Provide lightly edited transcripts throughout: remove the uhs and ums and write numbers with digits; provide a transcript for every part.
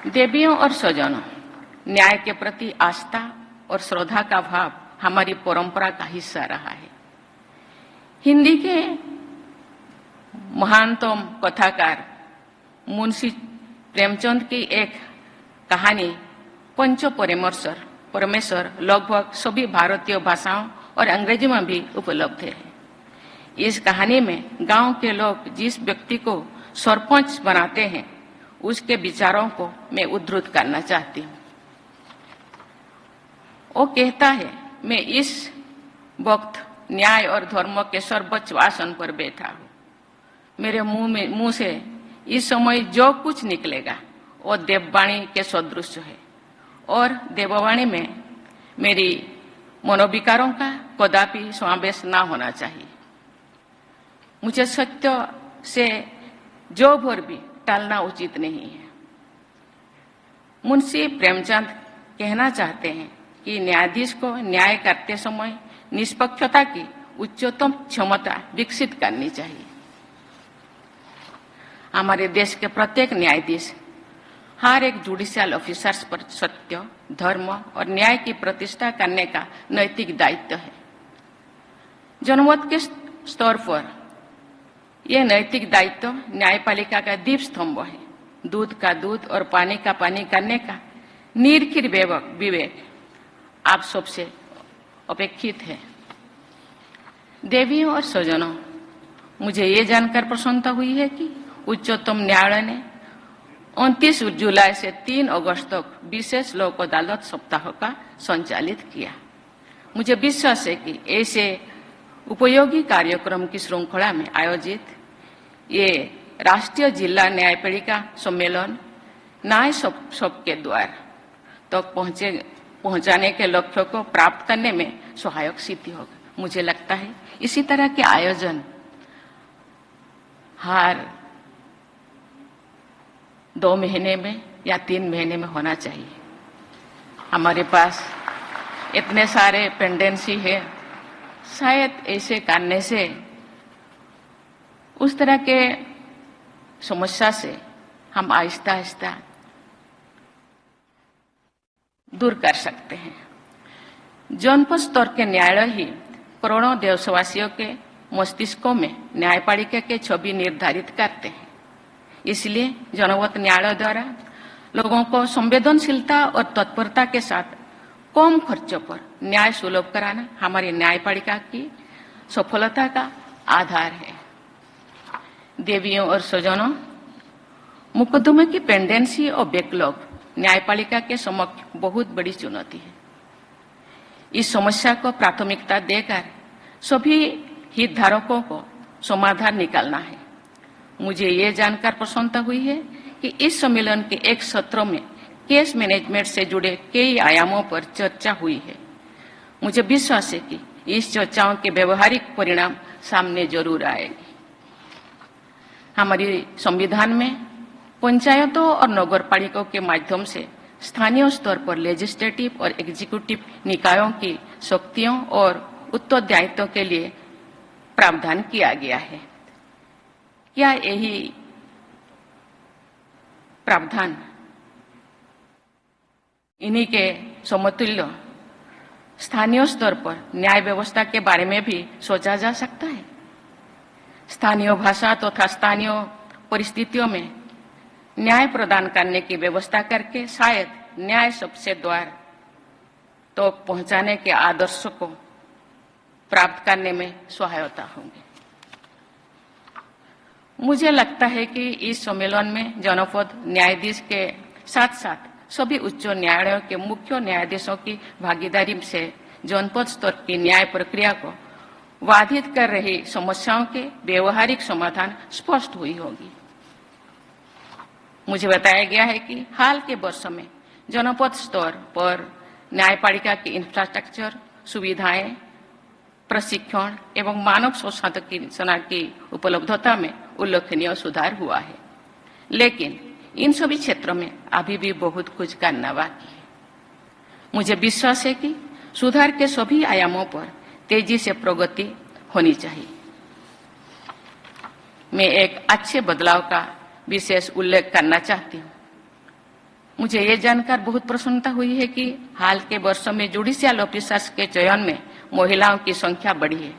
देवियों और स्वजनों, न्याय के प्रति आस्था और श्रद्धा का भाव हमारी परंपरा का हिस्सा रहा है। हिंदी के महानतम कथाकार मुंशी प्रेमचंद की एक कहानी पंचो परमेश्वर लगभग सभी भारतीय भाषाओं और अंग्रेजी में भी उपलब्ध है। इस कहानी में गांव के लोग जिस व्यक्ति को सरपंच बनाते हैं उसके विचारों को मैं उद्धृत करना चाहती हूँ। वो कहता है, मैं इस वक्त न्याय और धर्म के सर्वोच्च आसन पर बैठा हूँ। मेरे मुंह से इस समय जो कुछ निकलेगा वो देववाणी के सदृश है और देववाणी में मेरी मनोविकारों का कदापि समावेश ना होना चाहिए। मुझे सत्य से जो भर भी टालना उचित नहीं है। मुंशी प्रेमचंद कहना चाहते हैं कि न्यायाधीश को न्याय करते समय निष्पक्षता की उच्चतम क्षमता विकसित करनी चाहिए। हमारे देश के प्रत्येक न्यायाधीश हर एक जुडिशियल ऑफिसर्स पर सत्य, धर्म और न्याय की प्रतिष्ठा करने का नैतिक दायित्व है। जनमत के स्तर पर यह नैतिक दायित्व न्यायपालिका का दीप स्तंभ है। दूध का दूध और पानी का पानी करने का निर्खिर विवेक आप सबसे अपेक्षित है। देवियों और स्वजनों, मुझे ये जानकर प्रसन्नता हुई है कि उच्चतम न्यायालय ने 29 जुलाई से 3 अगस्त तक विशेष लोक अदालत सप्ताह का संचालित किया। मुझे विश्वास है कि ऐसे उपयोगी कार्यक्रम की श्रृंखला में आयोजित ये राष्ट्रीय जिला न्यायपालिका सम्मेलन न्याय सबके द्वार तक पहुंचाने के लक्ष्य को प्राप्त करने में सहायक सिद्ध होगा। मुझे लगता है इसी तरह के आयोजन हर 2 महीने में या 3 महीने में होना चाहिए। हमारे पास इतने सारे पेंडेंसी है, शायद ऐसे करने से उस तरह के समस्या से हम आहिस्ता आहिस्ता दूर कर सकते हैं। जनपद स्तर के न्यायालय ही करोड़ों देशवासियों के मस्तिष्कों में न्यायपालिका के छवि निर्धारित करते हैं। इसलिए जनपद न्यायालय द्वारा लोगों को संवेदनशीलता और तत्परता के साथ कम खर्चों पर न्याय सुलभ कराना हमारी न्यायपालिका की सफलता का आधार है। देवियों और स्वजनों, मुकदमे की पेंडेंसी और बैकलॉग न्यायपालिका के समक्ष बहुत बड़ी चुनौती है। इस समस्या को प्राथमिकता देकर सभी हितधारकों को समाधान निकालना है। मुझे ये जानकर प्रसन्नता हुई है कि इस सम्मेलन के एक सत्र में केस मैनेजमेंट से जुड़े कई आयामों पर चर्चा हुई है। मुझे विश्वास है कि इस चर्चाओं के व्यवहारिक परिणाम सामने जरूर आएंगे। हमारी संविधान में पंचायतों और नगरपालिकाओं के माध्यम से स्थानीय स्तर पर लेजिस्लेटिव और एग्जीक्यूटिव निकायों की शक्तियों और उत्तरदायित्वों के लिए प्रावधान किया गया है। क्या यही प्रावधान इन्हीं के समतुल्य स्थानीय स्तर पर न्याय व्यवस्था के बारे में भी सोचा जा सकता है? स्थानीय भाषा तथा स्थानीय परिस्थितियों में न्याय प्रदान करने की व्यवस्था करके शायद न्याय सबसे द्वार तो पहुंचाने के आदर्श को प्राप्त करने में सहायता होगी। मुझे लगता है कि इस सम्मेलन में जनपद न्यायाधीश के साथ साथ सभी उच्च न्यायालयों के मुख्य न्यायाधीशों की भागीदारी से जनपद स्तर की न्याय प्रक्रिया को बाधित कर रही समस्याओं के व्यवहारिक समाधान स्पष्ट हुई होगी। मुझे बताया गया है कि हाल के वर्षों में जनपद स्तर पर न्यायपालिका की इंफ्रास्ट्रक्चर, सुविधाएं, प्रशिक्षण एवं मानव संसाधन की उपलब्धता में उल्लेखनीय सुधार हुआ है, लेकिन इन सभी क्षेत्रों में अभी भी बहुत कुछ करना बाकी है। मुझे विश्वास है कि सुधार के सभी आयामों पर तेजी से प्रगति होनी चाहिए। मैं एक अच्छे बदलाव का विशेष उल्लेख करना चाहती हूँ। मुझे ये जानकर बहुत प्रसन्नता हुई है कि हाल के वर्षों में जुडिशियल ऑफिसर्स के चयन में महिलाओं की संख्या बढ़ी है।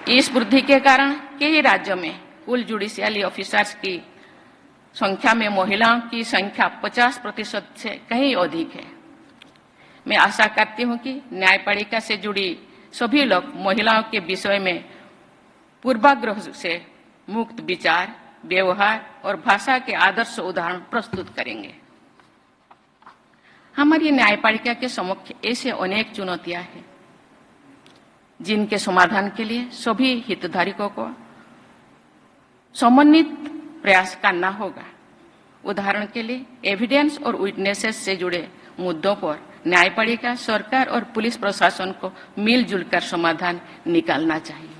इस वृद्धि के कारण कई राज्यों में कुल जुडिशियल ऑफिसर्स की संख्या में महिलाओं की संख्या 50% से कहीं अधिक है। मैं आशा करती हूं कि न्यायपालिका से जुड़ी सभी लोग महिलाओं के विषय में पूर्वाग्रह से मुक्त विचार, व्यवहार और भाषा के आदर्श उदाहरण प्रस्तुत करेंगे। हमारी न्यायपालिका के सम्मुख ऐसे अनेक चुनौतियां हैं जिनके समाधान के लिए सभी हितधारकों को समन्वित प्रयास करना होगा। उदाहरण के लिए एविडेंस और विटनेसेस से जुड़े मुद्दों पर न्यायपालिका, सरकार और पुलिस प्रशासन को मिलजुल कर समाधान निकालना चाहिए।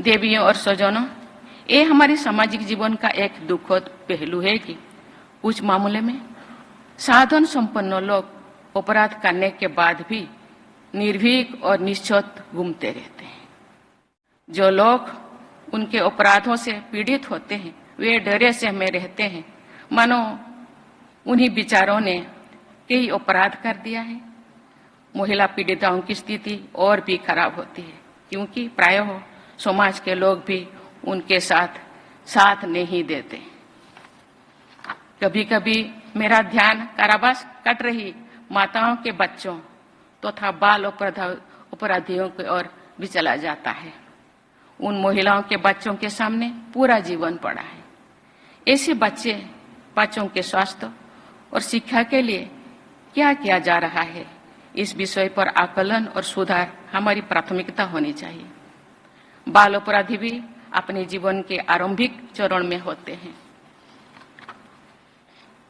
देवियों और स्वजनों, ये हमारे सामाजिक जीवन का एक दुखद पहलू है कि कुछ मामले में साधन संपन्न लोग अपराध करने के बाद भी निर्भीक और निश्चोत घूमते रहते हैं। जो लोग उनके अपराधों से पीड़ित होते हैं वे डरे से में रहते हैं, मानो उन्हीं विचारों ने कई अपराध कर दिया है। महिला पीड़िताओं की स्थिति और भी खराब होती है क्योंकि प्रायः समाज के लोग भी उनके साथ नहीं देते। कभी कभी मेरा ध्यान कारावास कट रही माताओं के बच्चों तथा बाल अपराधियों की ओर भी चला जाता है। उन महिलाओं के बच्चों के सामने पूरा जीवन पड़ा है। ऐसे बच्चों के स्वास्थ्य और शिक्षा के लिए क्या किया जा रहा है, इस विषय पर आकलन और सुधार हमारी प्राथमिकता होनी चाहिए। बाल अपराधी भी अपने जीवन के आरंभिक चरण में होते हैं।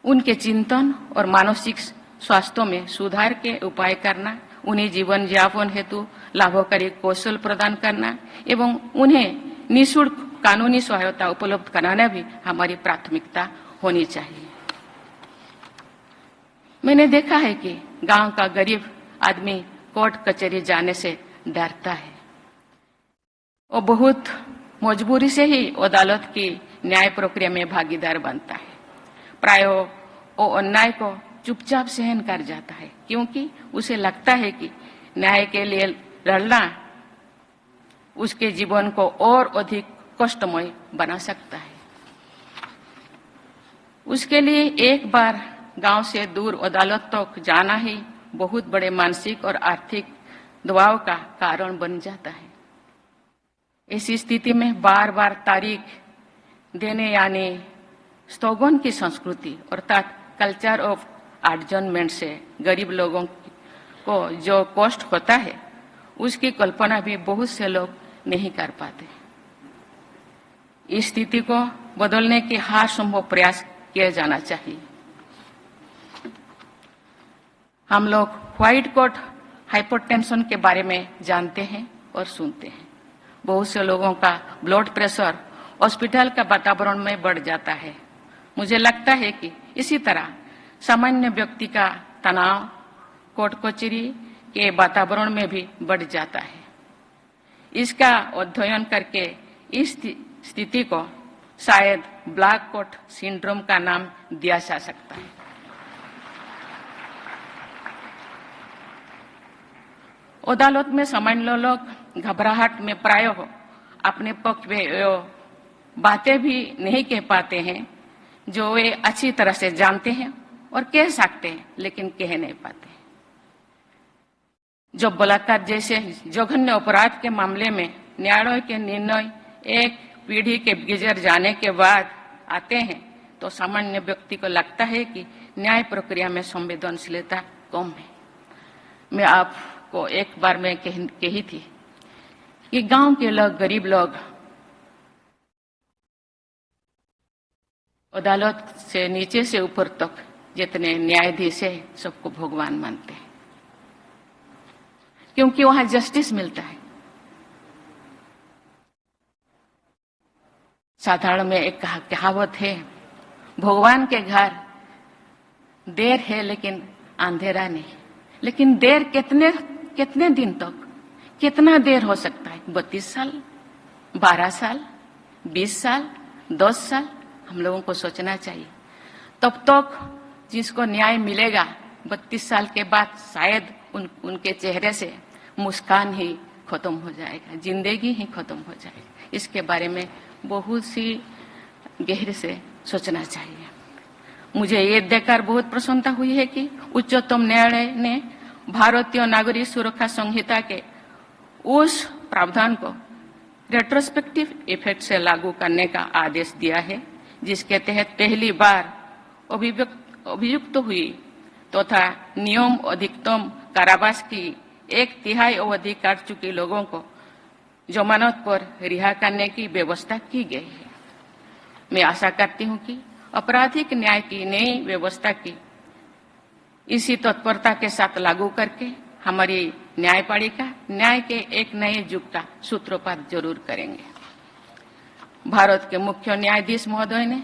उनके चिंतन और मानसिक स्वास्थ्य में सुधार के उपाय करना, उन्हें जीवन यापन हेतु लाभकारी कौशल प्रदान करना एवं उन्हें निःशुल्क कानूनी सहायता उपलब्ध कराना भी हमारी प्राथमिकता होनी चाहिए। मैंने देखा है कि गांव का गरीब आदमी कोर्ट कचहरी जाने से डरता है। वो बहुत मजबूरी से ही अदालत की न्याय प्रक्रिया में भागीदार बनता है। प्राय वो अन्याय को चुपचाप सहन कर जाता है क्योंकि उसे लगता है कि न्याय के लिए लड़ना उसके जीवन को और अधिक कष्टमय बना सकता है। उसके लिए एक बार गांव से दूर अदालत तक जाना ही बहुत बड़े मानसिक और आर्थिक दबाव का कारण बन जाता है। ऐसी स्थिति में बार बार तारीख देने यानी स्थगन की संस्कृति अर्थात कल्चर ऑफ एडजर्नमेंट से गरीब लोगों को जो कष्ट होता है उसकी कल्पना भी बहुत से लोग नहीं कर पाते। इस स्थिति को बदलने के हर संभव प्रयास किया जाना चाहिए। हम लोग व्हाइट कोट हाइपरटेंशन के बारे में जानते हैं और सुनते हैं। बहुत से लोगों का ब्लड प्रेशर हॉस्पिटल का वातावरण में बढ़ जाता है। मुझे लगता है कि इसी तरह सामान्य व्यक्ति का तनाव कोर्ट कचहरी के वातावरण में भी बढ़ जाता है। इसका अध्ययन करके इस स्थिति को शायद ब्लैक कोट सिंड्रोम का नाम दिया जा सकता है। अदालत में सामान्य लोग घबराहट में प्राय हो अपने पक्ष में बातें भी नहीं कह पाते हैं जो वे अच्छी तरह से जानते हैं और कह सकते हैं लेकिन कह नहीं पाते। जो बलात्कार जैसे जघन्य अपराध के मामले में न्यायालय के निर्णय एक पीढ़ी के गुजर जाने के बाद आते हैं तो सामान्य व्यक्ति को लगता है कि न्याय प्रक्रिया में संवेदनशीलता कम है। मैं आपको एक बार में कही थी कि गांव के लोग, गरीब लोग अदालत से नीचे से ऊपर तक जितने न्यायाधीश है सबको भगवान मानते हैं क्योंकि वहां जस्टिस मिलता है। साधारण में एक कहावत है, भगवान के घर देर है लेकिन अंधेरा नहीं। लेकिन देर कितने दिन तक, कितना देर हो सकता है? 32 साल, 12 साल, 20 साल, 10 साल, हम लोगों को सोचना चाहिए। तब तक जिसको न्याय मिलेगा 32 साल के बाद शायद उनके चेहरे से मुस्कान ही खत्म हो जाएगा, जिंदगी ही खत्म हो जाएगी। इसके बारे में बहुत सी गहरे से सोचना चाहिए। मुझे ये देखकर बहुत प्रसन्नता हुई है कि उच्चतम न्यायालय ने भारतीय नागरिक सुरक्षा संहिता के उस प्रावधान को रेट्रोस्पेक्टिव इफेक्ट से लागू करने का आदेश दिया है, जिसके तहत पहली बार अभियुक्त हुई तथा नियम अधिकतम कारावास की 1/3 अवधि काट चुके लोगों को जमानत पर रिहा करने की व्यवस्था की गई है। मैं आशा करती हूं कि आपराधिक न्याय की नई व्यवस्था की इसी तत्परता के साथ लागू करके हमारी न्यायपालिका न्याय के एक नए युग का सूत्रपात जरूर करेंगे। भारत के मुख्य न्यायाधीश महोदय ने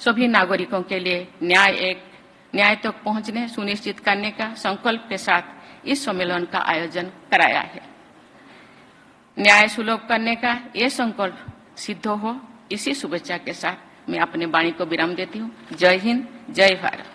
सभी नागरिकों के लिए न्याय तक पहुंचने सुनिश्चित करने का संकल्प के साथ इस सम्मेलन का आयोजन कराया है। न्याय सुलभ करने का ये संकल्प सिद्ध हो, इसी शुभेच्छा के साथ मैं अपनी वाणी को विराम देती हूँ। जय हिंद, जय भारत।